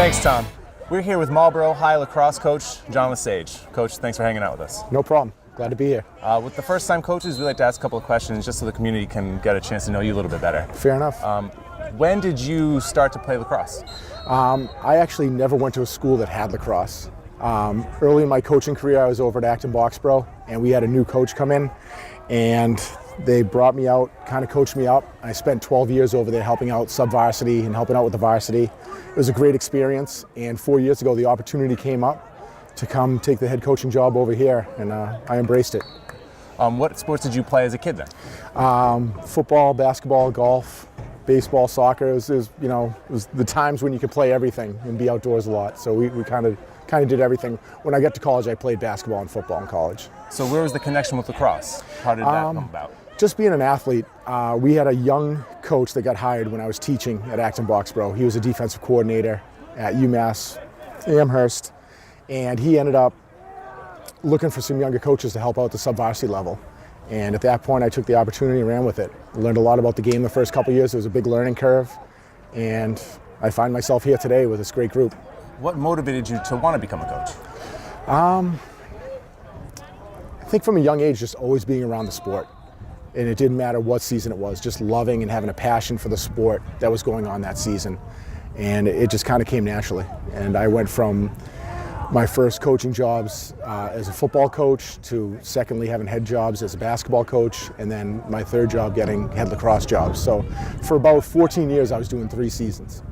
Thanks, Tom. We're here with Marlboro High lacrosse coach, Jon Lesage. Coach, thanks for hanging out with us. No problem. Glad to be here. With the first-time coaches, we like to ask a couple of questions just so the community can get a chance to know you a little bit better. Fair enough. When did you start to play lacrosse? I actually never went to a school that had lacrosse. Early in my coaching career, I was over at Acton Boxborough, and we had a new coach come in, and they brought me out, kind of coached me up. I spent 12 years over there helping out sub-varsity and helping out with the varsity. It was a great experience, and 4 years ago, the opportunity came up to come take the head coaching job over here, and I embraced it. What sports did you play as a kid then? Football, basketball, golf, baseball, soccer. It was the times when you could play everything and be outdoors a lot. So we kind of did everything. When I got to college, I played basketball and football in college. So where was the connection with lacrosse? How did that come about? Just being an athlete, we had a young coach that got hired when I was teaching at Acton Boxborough. He was a defensive coordinator at UMass Amherst, and he ended up looking for some younger coaches to help out the sub-varsity level. And at that point, I took the opportunity and ran with it. I learned a lot about the game the first couple of years. It was a big learning curve, and I find myself here today with this great group. What motivated you to want to become a coach? I think from a young age, just always being around the sport. And it didn't matter what season it was, just loving and having a passion for the sport that was going on that season. And it just kind of came naturally. And I went from my first coaching jobs as a football coach to secondly having head jobs as a basketball coach, and then my third job getting head lacrosse jobs. So for about 14 years, I was doing 3 seasons.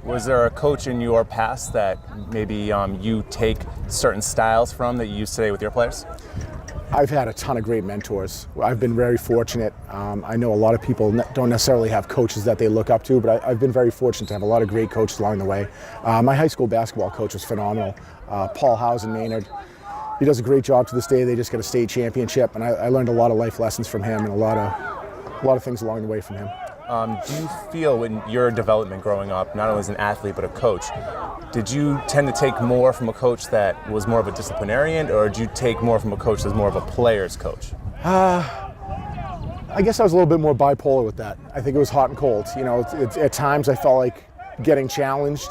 Was there a coach in your past that maybe you take certain styles from that you use today with your players? I've had a ton of great mentors. I've been very fortunate. I know a lot of people don't necessarily have coaches that they look up to, but I've been very fortunate to have a lot of great coaches along the way. My high school basketball coach was phenomenal, Paul Housen Maynard. He does a great job to this day. They just got a state championship, and I learned a lot of life lessons from him and a lot of things along the way from him. Do you feel in your development growing up, not only as an athlete but a coach, did you tend to take more from a coach that was more of a disciplinarian, or did you take more from a coach that's more of a player's coach? I guess I was a little bit more bipolar with that. I think it was hot and cold. You know, at times I felt like getting challenged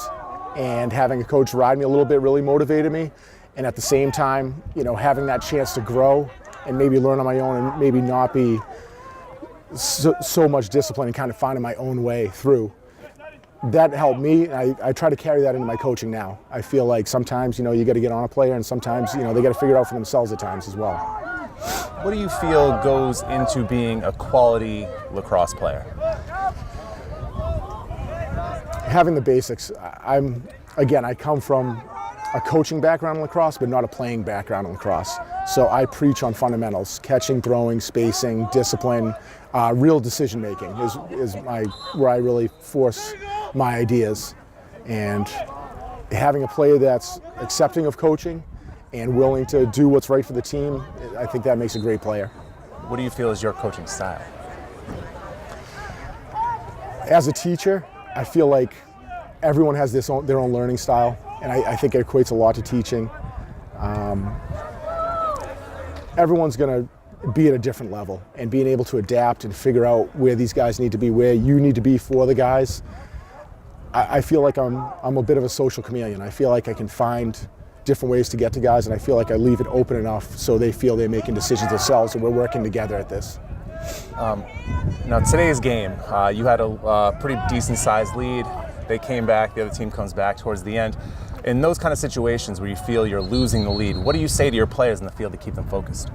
and having a coach ride me a little bit really motivated me. And at the same time, you know, having that chance to grow and maybe learn on my own and maybe not be so much discipline and kind of finding my own way through. That helped me. I try to carry that into my coaching now. I feel like sometimes, you know, you got to get on a player, and sometimes, you know, they got to figure it out for themselves at times as well. What do you feel goes into being a quality lacrosse player? Having the basics. I come from a coaching background in lacrosse, but not a playing background in lacrosse. So I preach on fundamentals: catching, throwing, spacing, discipline, real decision making is where I really force my ideas. And having a player that's accepting of coaching and willing to do what's right for the team, I think that makes a great player. What do you feel is your coaching style? As a teacher, I feel like everyone has their own learning style, and I think it equates a lot to teaching. Everyone's going to be at a different level, and being able to adapt and figure out where these guys need to be, where you need to be for the guys. I feel like I'm a bit of a social chameleon. I feel like I can find different ways to get to guys, and I feel like I leave it open enough so they feel they're making decisions themselves, and we're working together at this. Now today's game, you had a pretty decent sized lead. They came back, the other team comes back towards the end. In those kind of situations where you feel you're losing the lead, what do you say to your players in the field to keep them focused?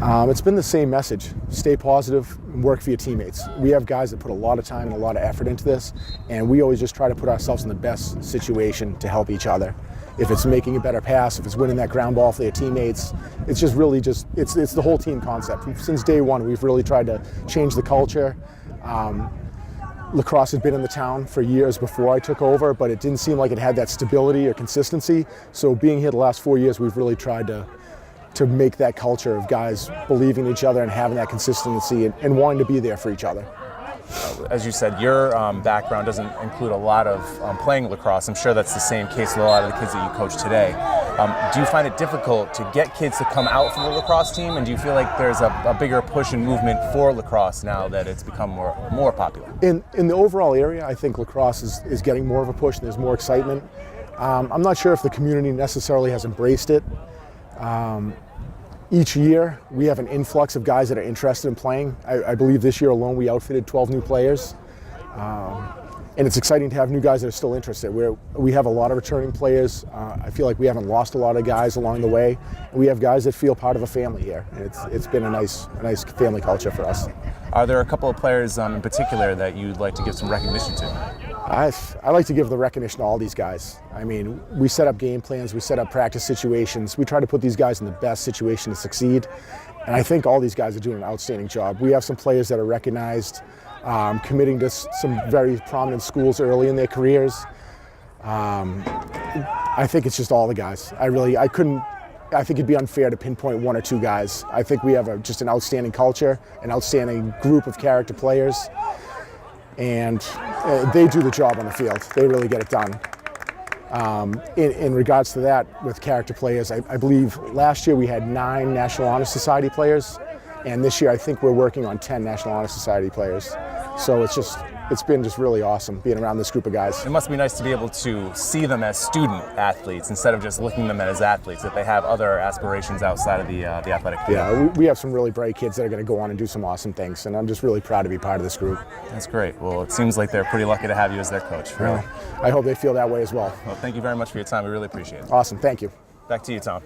It's been the same message. Stay positive and work for your teammates. We have guys that put a lot of time and a lot of effort into this, and we always just try to put ourselves in the best situation to help each other. If it's making a better pass, if it's winning that ground ball for their teammates, it's just really it's the whole team concept. Since day one, we've really tried to change the culture. Lacrosse had been in the town for years before I took over, but it didn't seem like it had that stability or consistency. So being here the last 4 years, we've really tried to make that culture of guys believing in each other and having that consistency and wanting to be there for each other. As you said, your background doesn't include a lot of playing lacrosse. I'm sure that's the same case with a lot of the kids that you coach today. Do you find it difficult to get kids to come out from the lacrosse team, and do you feel like there's a bigger push and movement for lacrosse now that it's become more popular? In the overall area, I think lacrosse is getting more of a push, and there's more excitement. I'm not sure if the community necessarily has embraced it. Each year, we have an influx of guys that are interested in playing. I believe this year alone, we outfitted 12 new players. And it's exciting to have new guys that are still interested. We have a lot of returning players. I feel like we haven't lost a lot of guys along the way. We have guys that feel part of a family here. And it's been a nice family culture for us. Are there a couple of players in particular that you'd like to give some recognition to? I like to give the recognition to all these guys. I mean, we set up game plans, we set up practice situations. We try to put these guys in the best situation to succeed. And I think all these guys are doing an outstanding job. We have some players that are recognized, committing to some very prominent schools early in their careers. I think it's just all the guys. I think it'd be unfair to pinpoint one or two guys. I think we have just an outstanding culture, an outstanding group of character players, and they do the job on the field. They really get it done. In regards to that, with character players, I believe last year we had 9 National Honor Society players, and this year I think we're working on 10 National Honor Society players. So it's been just really awesome being around this group of guys. It must be nice to be able to see them as student athletes instead of just looking at them as athletes, that they have other aspirations outside of the athletic field. Yeah, we have some really bright kids that are going to go on and do some awesome things, and I'm just really proud to be part of this group. That's great. Well, it seems like they're pretty lucky to have you as their coach, really. I hope they feel that way as well. Well, thank you very much for your time. We really appreciate it. Awesome, thank you. Back to you, Tom.